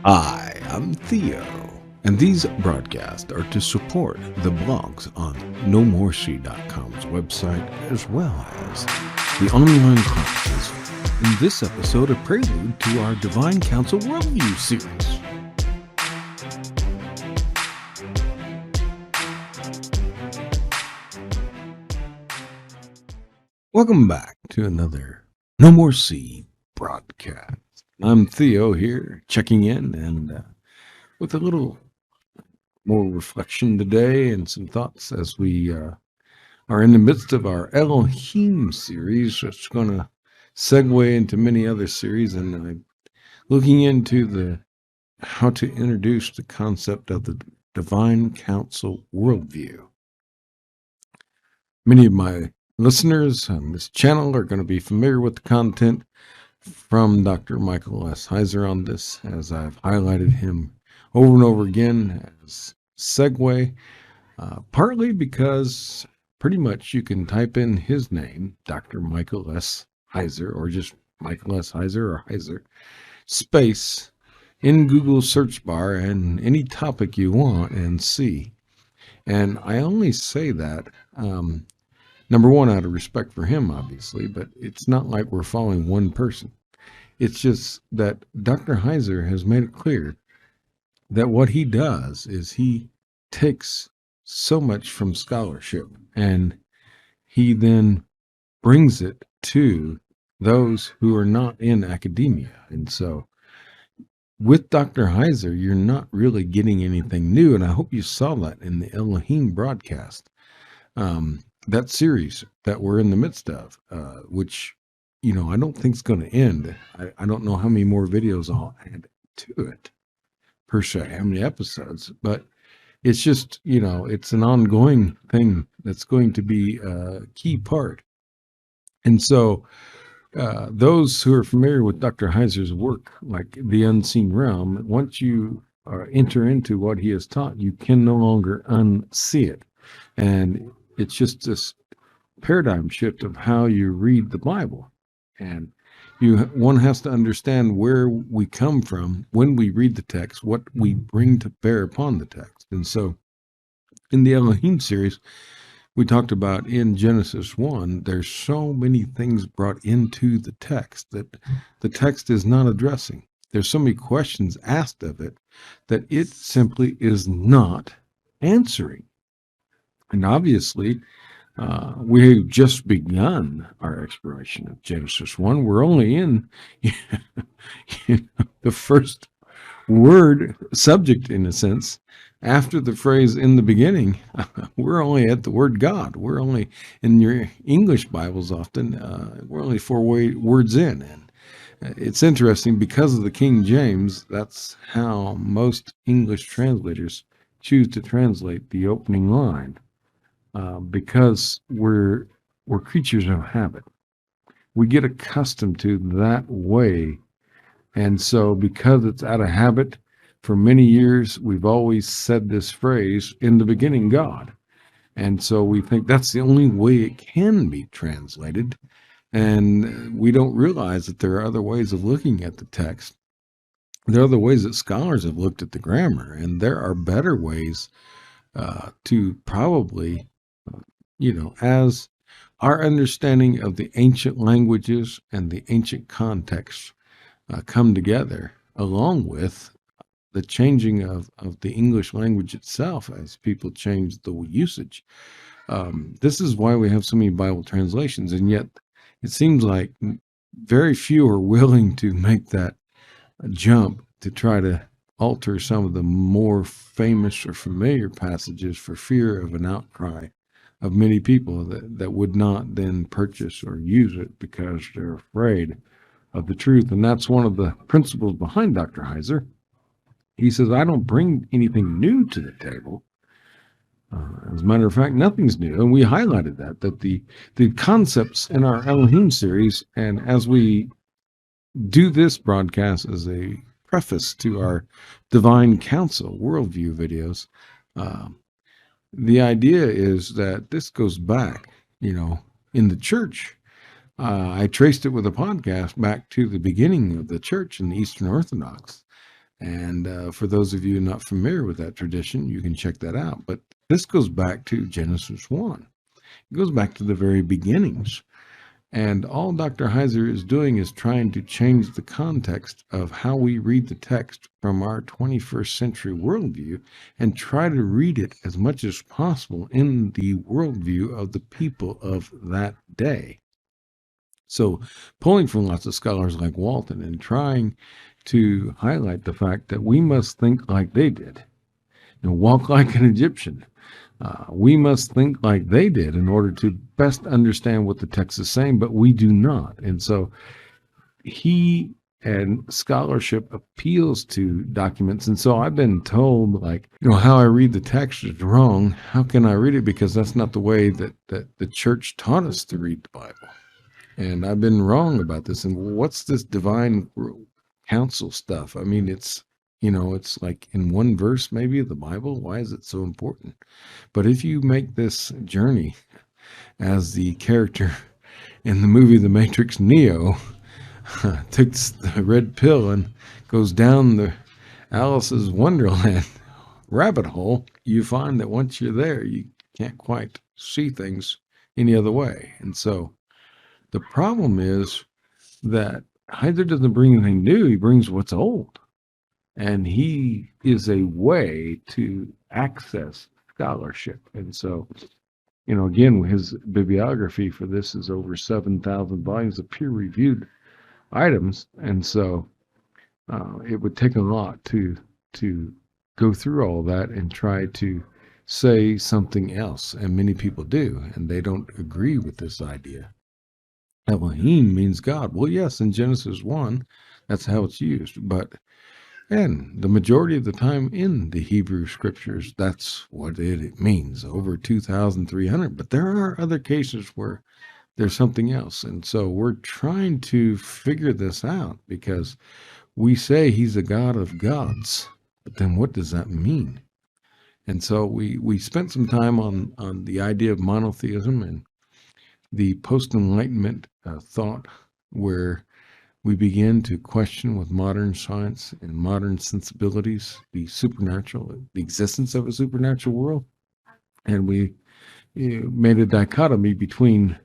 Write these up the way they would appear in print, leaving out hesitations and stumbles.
Hi, I'm Theo, and these broadcasts are to support the blogs on nomorec.com's website as well as the online classes. In this episode, a prelude to our Divine Council Worldview series. Welcome back to another No More C broadcast. I'm Theo here, checking in and with a little more reflection today and some thoughts as we are in the midst of our Elohim series. It's going to segue into many other series, and I'm looking into the how to introduce the concept of the divine council worldview. Many of my listeners on this channel are going to be familiar with the content from Dr. Michael S. Heiser on this, as I've highlighted him over and over again as segue, partly because pretty much you can type in his name, Dr. Michael S. Heiser, or just Michael S. Heiser or Heiser, space in Google search bar and any topic you want and see. And I only say that, number one, out of respect for him, obviously, but it's not like we're following one person. It's just that Dr. Heiser has made it clear that what he does is he takes so much from scholarship and he then brings it to those who are not in academia. And so with Dr. Heiser, you're not really getting anything new. And I hope you saw that in the Elohim broadcast, that series that we're in the midst of, which, I don't think is going to end. I don't know how many more videos I'll add to it per se, how many episodes, but it's just, it's an ongoing thing that's going to be a key part. And so those who are familiar with Dr. Heiser's work, like The Unseen Realm, once you enter into what he has taught, you can no longer unsee it. And it's just this paradigm shift of how you read the Bible. And one has to understand where we come from when we read the text, what we bring to bear upon the text. And so in the Elohim series, we talked about in Genesis 1, there's so many things brought into the text that the text is not addressing. There's so many questions asked of it that it simply is not answering. And obviously, we've just begun our exploration of Genesis 1. We're only in the first word subject, in a sense. After the phrase in the beginning, we're only at the word God. We're only, in your English Bibles often, we're only 4 words in. And it's interesting because of the King James, that's how most English translators choose to translate the opening line. Because we're creatures of habit. We get accustomed to that way. And so because it's out of habit, for many years, we've always said this phrase, in the beginning, God. And so we think that's the only way it can be translated. And we don't realize that there are other ways of looking at the text. There are other ways that scholars have looked at the grammar, and there are better ways to probably, as our understanding of the ancient languages and the ancient contexts come together, along with the changing of the English language itself as people change the usage. This is why we have so many Bible translations, and yet it seems like very few are willing to make that jump to try to alter some of the more famous or familiar passages for fear of an outcry of many people that would not then purchase or use it because they're afraid of the truth. And that's one of the principles behind Dr. Heiser. He says, I don't bring anything new to the table. As a matter of fact, nothing's new. And we highlighted that the concepts in our Elohim series, and as we do this broadcast as a preface to our Divine Council worldview videos, the idea is that this goes back, in the church. I traced it with a podcast back to the beginning of the church in the Eastern Orthodox. And for those of you not familiar with that tradition, you can check that out. But this goes back to Genesis 1. It goes back to the very beginnings. And all Dr. Heiser is doing is trying to change the context of how we read the text from our 21st century worldview and try to read it as much as possible in the worldview of the people of that day. So, pulling from lots of scholars like Walton and trying to highlight the fact that we must think like they did and walk like an Egyptian. We must think like they did in order to best understand what the text is saying, but we do not. And so he and scholarship appeals to documents. And so I've been told, like, how I read the text is wrong. How can I read it? Because that's not the way that the church taught us to read the Bible. And I've been wrong about this. And what's this divine counsel stuff? I mean, it's like in one verse, maybe, of the Bible. Why is it so important? But if you make this journey as the character in the movie The Matrix, Neo, takes the red pill and goes down the Alice's Wonderland rabbit hole, you find that once you're there, you can't quite see things any other way. And so the problem is that Heiser doesn't bring anything new. He brings what's old. And he is a way to access scholarship. And so, again, his bibliography for this is over 7,000 volumes of peer-reviewed items. And so it would take a lot to go through all that and try to say something else. And many people do, and they don't agree with this idea. Elohim means God. Well, yes, in Genesis 1, that's how it's used. And the majority of the time in the Hebrew scriptures, that's what it means, over 2,300. But there are other cases where there's something else. And so we're trying to figure this out, because we say he's a God of gods. But then what does that mean? And so we spent some time on the idea of monotheism and the post-Enlightenment thought, where we begin to question with modern science and modern sensibilities the supernatural, the existence of a supernatural world. And we made a dichotomy between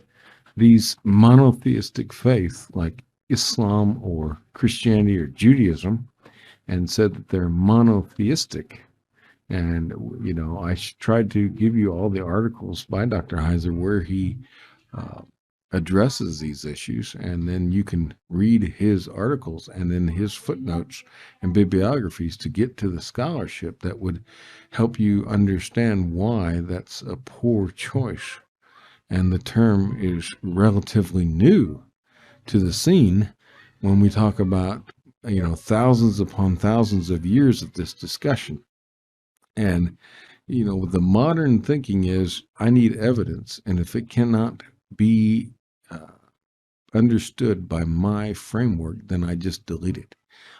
these monotheistic faiths like Islam or Christianity or Judaism, and said that they're monotheistic. And, I tried to give you all the articles by Dr. Heiser where he addresses these issues, and then you can read his articles and then his footnotes and bibliographies to get to the scholarship that would help you understand why that's a poor choice. And the term is relatively new to the scene when we talk about, thousands upon thousands of years of this discussion. And, the modern thinking is, I need evidence. And if it cannot be understood by my framework, then I just delete it.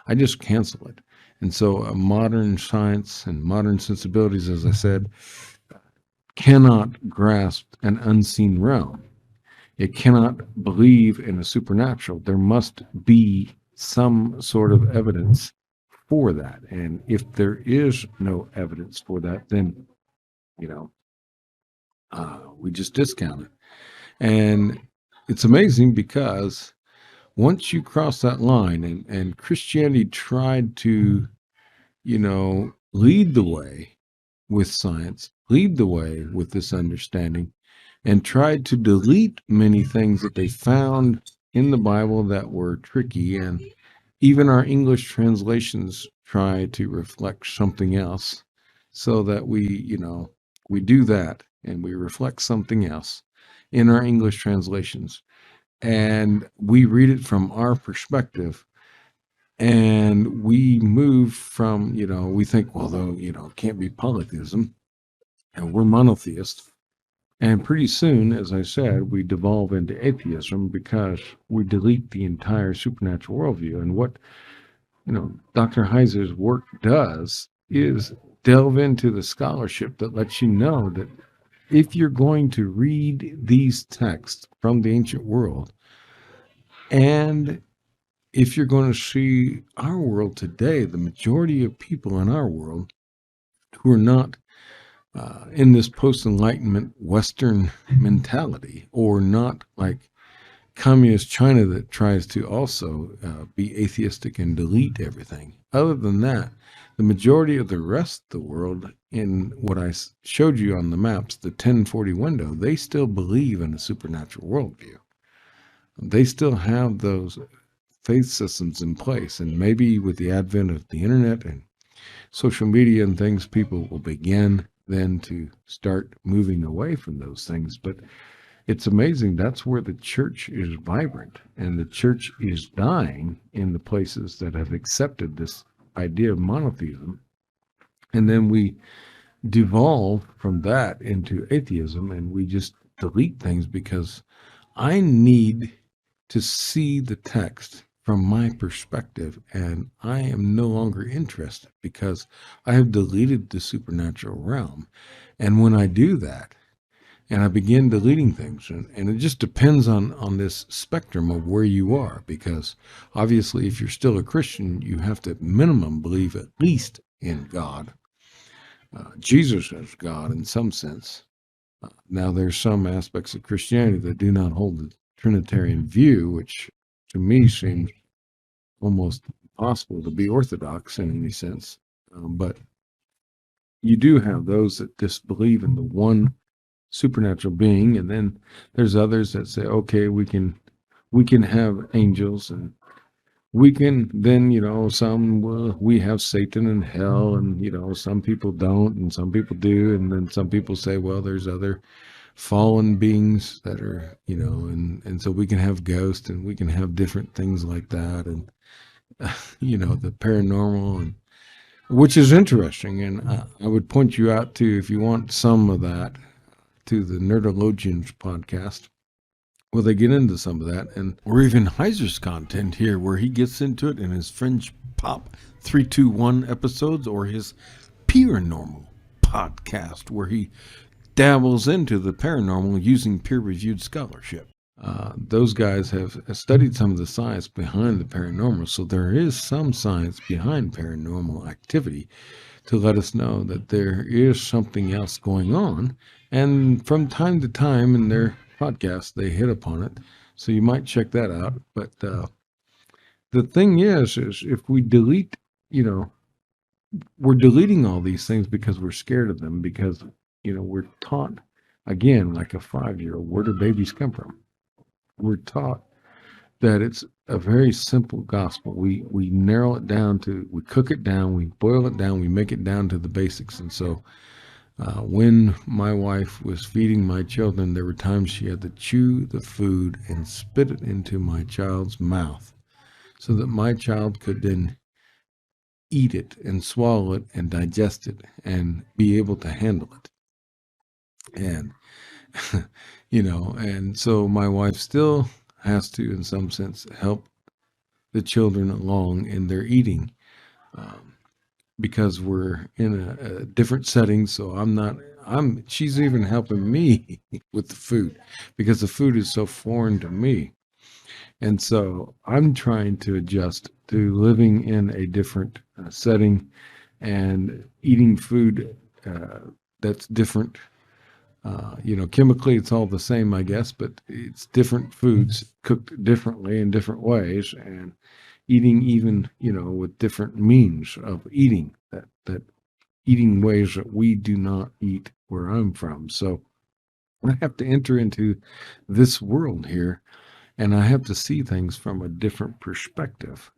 I just cancel it. And so modern science and modern sensibilities, as I said, cannot grasp an unseen realm. It cannot believe in a supernatural. There must be some sort of evidence for that. And if there is no evidence for that, then, we just discount it. And it's amazing, because once you cross that line, and Christianity tried to, lead the way with science, lead the way with this understanding, and tried to delete many things that they found in the Bible that were tricky. And even our English translations try to reflect something else, so that we do that, and we reflect something else in our English translations, and we read it from our perspective, and we move from, we think, well, though, it can't be polytheism, and we're monotheists. And pretty soon, as I said, we devolve into atheism, because we delete the entire supernatural worldview. And what, Dr. Heiser's work does is delve into the scholarship that lets you know that if you're going to read these texts from the ancient world and if you're going to see our world today, the majority of people in our world who are not in this post-enlightenment Western mentality, or not like communist China that tries to also be atheistic and delete everything. Other than that, the majority of the rest of the world, in what I showed you on the maps, the 1040 window, they still believe in a supernatural worldview. They still have those faith systems in place. And maybe with the advent of the internet and social media and things, people will begin then to start moving away from those things. But it's amazing. That's where the church is vibrant, and the church is dying in the places that have accepted this idea of monotheism. And then we devolve from that into atheism, and we just delete things because I need to see the text from my perspective, and I am no longer interested because I have deleted the supernatural realm. And when I do that, and I begin deleting things, and it just depends on this spectrum of where you are, because obviously if you're still a Christian, you have to at minimum believe at least in God, Jesus as God in some sense. Now there's some aspects of Christianity that do not hold the Trinitarian view, which to me seems almost impossible to be orthodox in any sense. But you do have those that disbelieve in the one supernatural being, and then there's others that say, okay, we can have angels, and we can then, some we have Satan and hell, and some people don't and some people do, and then some people say, well, there's other fallen beings that are, and so we can have ghosts, and we can have different things like that, and the paranormal, and which is interesting. And I would point you out to, if you want some of that, to the Nerdologians podcast, where they get into some of that, and or even Heiser's content here, where he gets into it in his Fringe Pop 321 episodes, or his Paranormal podcast, where he dabbles into the paranormal using peer-reviewed scholarship. Those guys have studied some of the science behind the paranormal, so there is some science behind paranormal activity to let us know that there is something else going on. And from time to time in their podcast, they hit upon it. So you might check that out. But the thing is if we delete, we're deleting all these things because we're scared of them, because, we're taught, again, like a 5-year-old, where do babies come from? We're taught that it's a very simple gospel. We narrow it down to, we cook it down, we boil it down, we make it down to the basics. And so when my wife was feeding my children, there were times she had to chew the food and spit it into my child's mouth so that my child could then eat it and swallow it and digest it and be able to handle it. And, and so my wife still has to, in some sense, help the children along in their eating, because we're in a different setting. So she's even helping me with the food, because the food is so foreign to me. And so I'm trying to adjust to living in a different setting and eating food that's different. Chemically it's all the same, I guess, but it's different foods cooked differently in different ways, and eating even, with different means of eating, that eating ways that we do not eat where I'm from. So I have to enter into this world here, and I have to see things from a different perspective.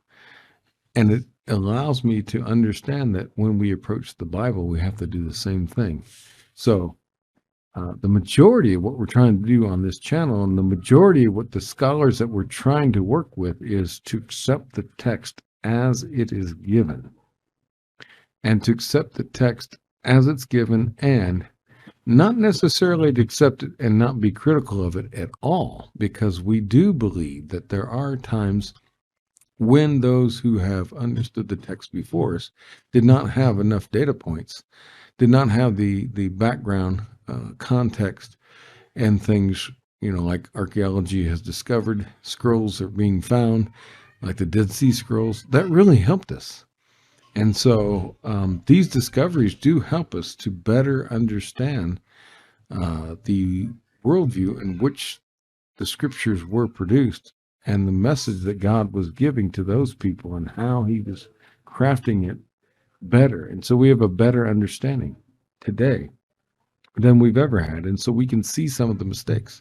And it allows me to understand that when we approach the Bible, we have to do the same thing. So the majority of what we're trying to do on this channel, and the majority of what the scholars that we're trying to work with, is to accept the text as it is given, and to accept the text as it's given, and not necessarily to accept it and not be critical of it at all, because we do believe that there are times when those who have understood the text before us did not have enough data points, did not have the background context and things, like archaeology has discovered, scrolls are being found, like the Dead Sea Scrolls, that really helped us. And so these discoveries do help us to better understand the worldview in which the scriptures were produced and the message that God was giving to those people and how he was crafting it better. And so we have a better understanding today than we've ever had. And so we can see some of the mistakes.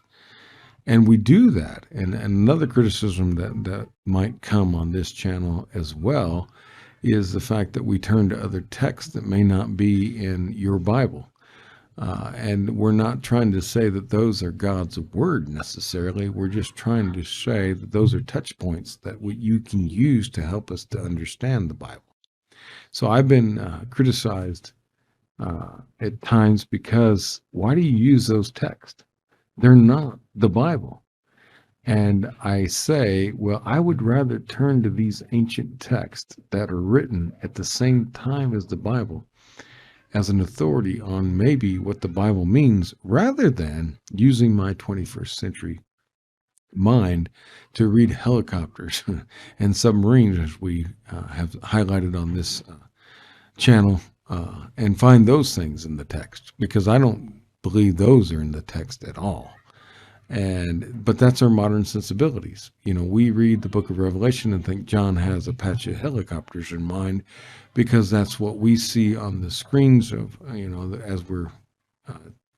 And we do that. And another criticism that might come on this channel as well is the fact that we turn to other texts that may not be in your Bible. And we're not trying to say that those are God's word necessarily. We're just trying to say that those are touch points that you can use to help us to understand the Bible. So I've been criticized at times because why do you use those texts? They're not the Bible. And I say, well, I would rather turn to these ancient texts that are written at the same time as the Bible as an authority on maybe what the Bible means, rather than using my 21st century mind to read helicopters and submarines, as we have highlighted on this channel, and find those things in the text, because I don't believe those are in the text at all. But that's our modern sensibilities. We read the book of Revelation and think John has Apache helicopters in mind, because that's what we see on the screens of, as we're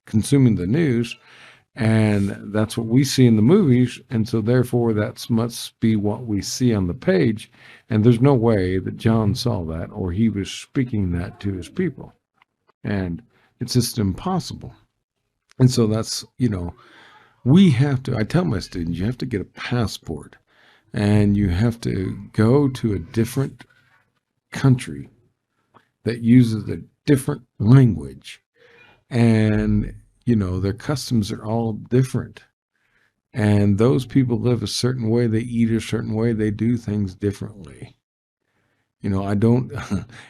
consuming the news, and that's what we see in the movies. And so therefore that must be what we see on the page. And there's no way that John saw that, or he was speaking that to his people. And it's just impossible. And so that's, I tell my students, you have to get a passport, and you have to go to a different country that uses a different language, and their customs are all different, and those people live a certain way, they eat a certain way, they do things differently. I don't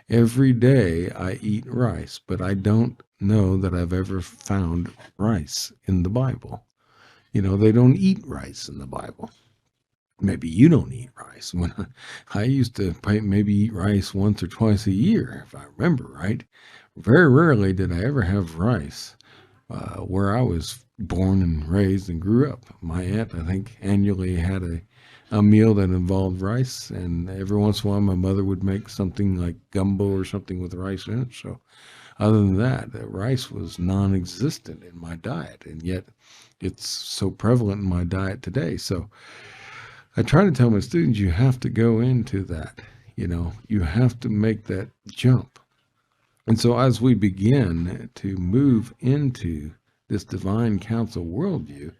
every day I eat rice, but I don't know that I've ever found rice in the Bible. They don't eat rice in the Bible. Maybe you don't eat rice. When I used to maybe eat rice once or twice a year, if I remember right. Very rarely did I ever have rice where I was born and raised and grew up. My aunt, I think, annually had a meal that involved rice, and every once in a while my mother would make something like gumbo or something with rice in it. So other than that, rice was non-existent in my diet, and yet it's so prevalent in my diet today. So I try to tell my students, you have to go into that. You have to make that jump. And so as we begin to move into this divine counsel worldview,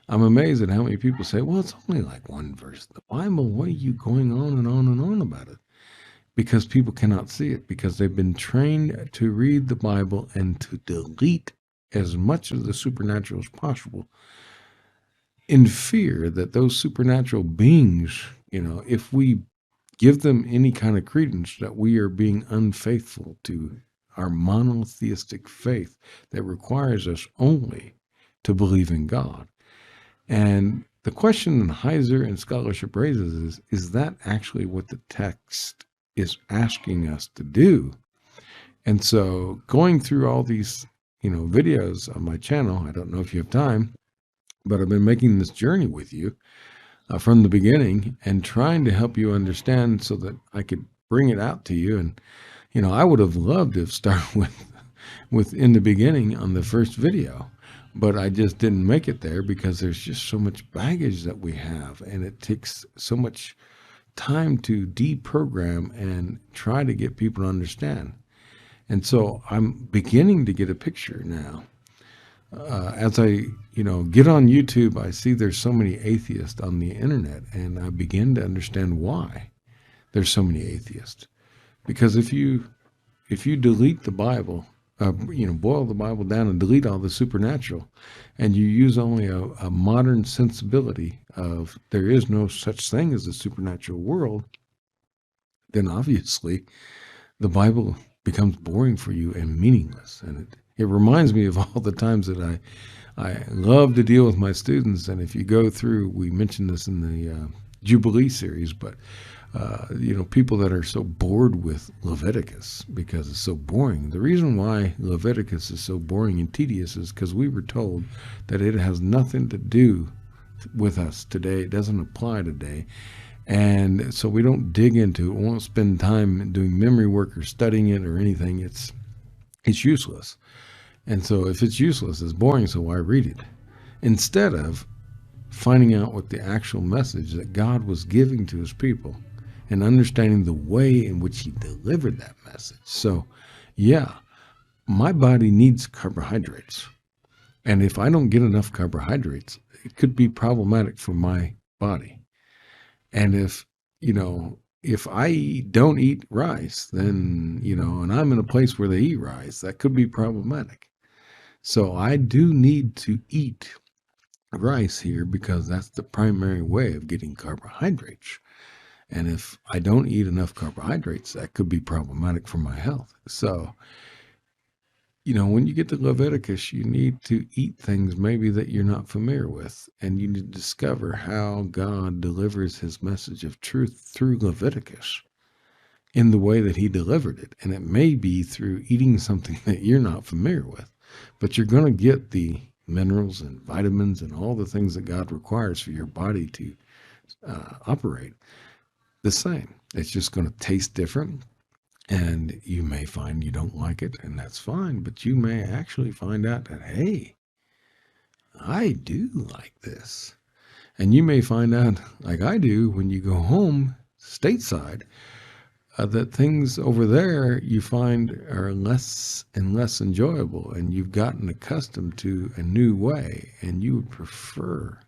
I'm amazed at how many people say, well, it's only like one verse in the Bible. What are you going on and on and on about it? Because people cannot see it, because they've been trained to read the Bible and to delete as much of the supernatural as possible, in fear that those supernatural beings, if we give them any kind of credence, that we are being unfaithful to our monotheistic faith that requires us only to believe in God. And the question Heiser and scholarship raises is that actually what the text is asking us to do? And so going through all these, videos on my channel, I don't know if you have time, but I've been making this journey with you from the beginning and trying to help you understand so that I could bring it out to you. And, I would have loved to have started with in the beginning on the first video, but I just didn't make it there because there's just so much baggage that we have, and it takes so much time to deprogram and try to get people to understand. And so I'm beginning to get a picture now. As I, get on YouTube, I see there's so many atheists on the internet, and I begin to understand why there's so many atheists. Because if you delete the Bible, boil the Bible down and delete all the supernatural, and you use only a modern sensibility of there is no such thing as a supernatural world, then obviously the Bible becomes boring for you and meaningless. And it reminds me of all the times that I love to deal with my students. And if you go through, we mentioned this in the Jubilee series, but people that are so bored with Leviticus because it's so boring. The reason why Leviticus is so boring and tedious is because we were told that it has nothing to do with us today. It doesn't apply today. And so we don't dig into it. We won't spend time doing memory work or studying it or anything. It's useless. And so if it's useless, it's boring, so why read it? Instead of finding out what the actual message that God was giving to his people and understanding the way in which he delivered that message. So, yeah, my body needs carbohydrates. And if I don't get enough carbohydrates, it could be problematic for my body. And if I don't eat rice, then, and I'm in a place where they eat rice, that could be problematic. So I do need to eat rice here because that's the primary way of getting carbohydrates. And if I don't eat enough carbohydrates, that could be problematic for my health. So, when you get to Leviticus, you need to eat things maybe that you're not familiar with. And you need to discover how God delivers his message of truth through Leviticus in the way that he delivered it. And it may be through eating something that you're not familiar with, but you're going to get the minerals and vitamins and all the things that God requires for your body to operate the same. It's just going to taste different. And you may find you don't like it, and that's fine, but you may actually find out that, hey, I do like this. And you may find out, like I do, when you go home stateside, that things over there you find are less and less enjoyable, and you've gotten accustomed to a new way, and you would prefer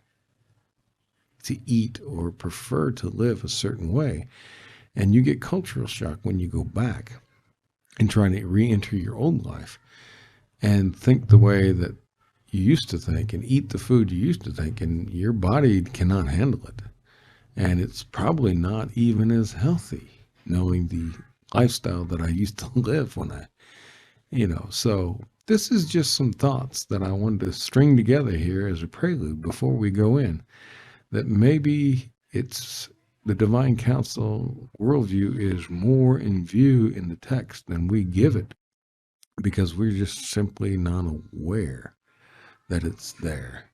to eat or prefer to live a certain way. And you get cultural shock when you go back and try to re-enter your old life and think the way that you used to think and eat the food you used to think, and your body cannot handle it. And it's probably not even as healthy, knowing the lifestyle that I used to live when so this is just some thoughts that I wanted to string together here as a prelude before we go in, that maybe it's the divine counsel worldview is more in view in the text than we give it, because we're just simply not aware that it's there.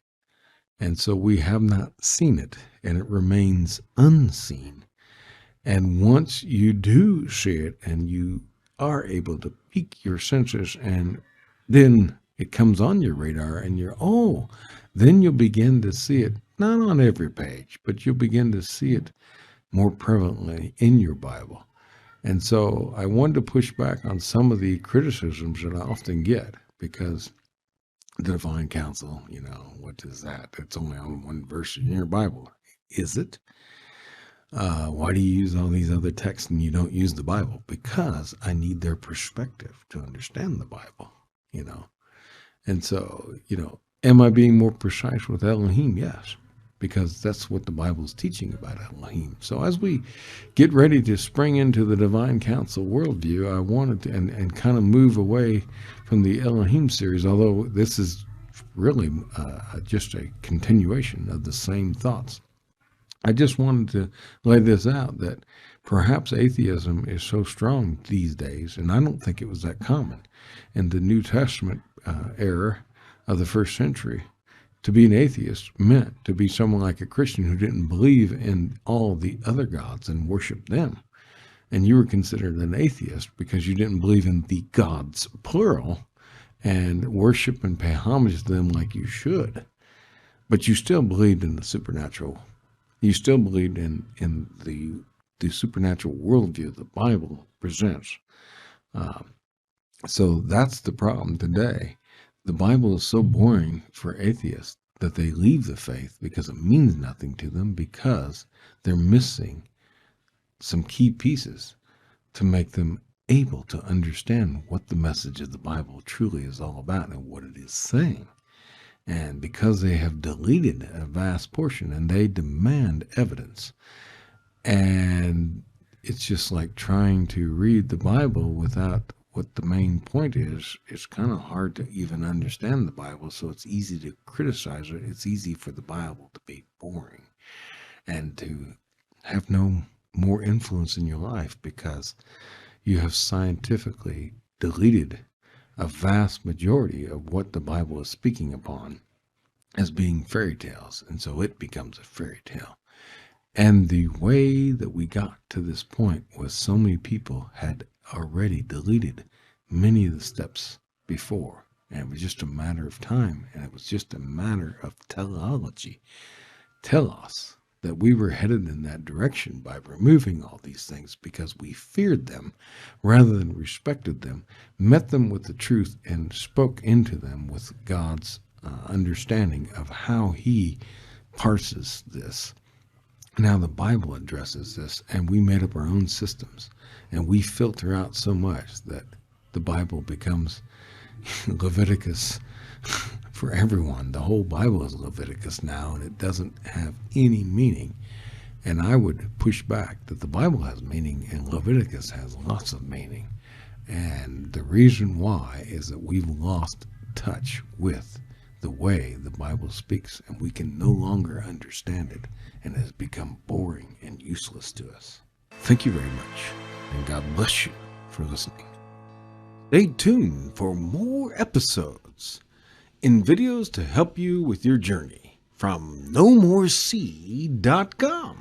And so we have not seen it, and it remains unseen. And once you do see it and you are able to pique your senses, and then it comes on your radar and then you'll begin to see it, not on every page, but you'll begin to see it more prevalently in your Bible. And so I wanted to push back on some of the criticisms that I often get, because the divine counsel, what is that? It's only on one verse in your Bible. Is it? Why do you use all these other texts and you don't use the Bible? Because I need their perspective to understand the Bible, And so, am I being more precise with Elohim? Yes, because that's what the Bible is teaching about Elohim. So as we get ready to spring into the divine counsel worldview, I wanted to and kind of move away from the Elohim series, although this is really just a continuation of the same thoughts. I just wanted to lay this out, that perhaps atheism is so strong these days, and I don't think it was that common in the New Testament era of the first century. To be an atheist meant to be someone like a Christian who didn't believe in all the other gods and worship them. And you were considered an atheist because you didn't believe in the gods, plural, and worship and pay homage to them like you should. But you still believed in the supernatural. You still believed in the supernatural worldview the Bible presents. So that's the problem today. The Bible is so boring for atheists that they leave the faith because it means nothing to them, because they're missing some key pieces to make them able to understand what the message of the Bible truly is all about and what it is saying. And because they have deleted a vast portion and they demand evidence, and it's just like trying to read the Bible without what the main point is, it's kind of hard to even understand the Bible. So it's easy to criticize it. It's easy for the Bible to be boring and to have no more influence in your life because you have scientifically deleted a vast majority of what the Bible is speaking upon as being fairy tales. And so it becomes a fairy tale. And the way that we got to this point was so many people had already deleted many of the steps before. And it was just a matter of time. And it was just a matter of teleology. Telos, that we were headed in that direction by removing all these things because we feared them rather than respected them, met them with the truth, and spoke into them with God's understanding of how He parses this. Now the Bible addresses this, and we made up our own systems, and we filter out so much that the Bible becomes Leviticus for everyone. The whole Bible is Leviticus now, and it doesn't have any meaning. And I would push back that the Bible has meaning and Leviticus has lots of meaning. And the reason why is that we've lost touch with the way the Bible speaks, and we can no longer understand it, and it has become boring and useless to us. Thank you very much, and God bless you for listening. Stay tuned for more episodes in videos to help you with your journey from nomorec.com.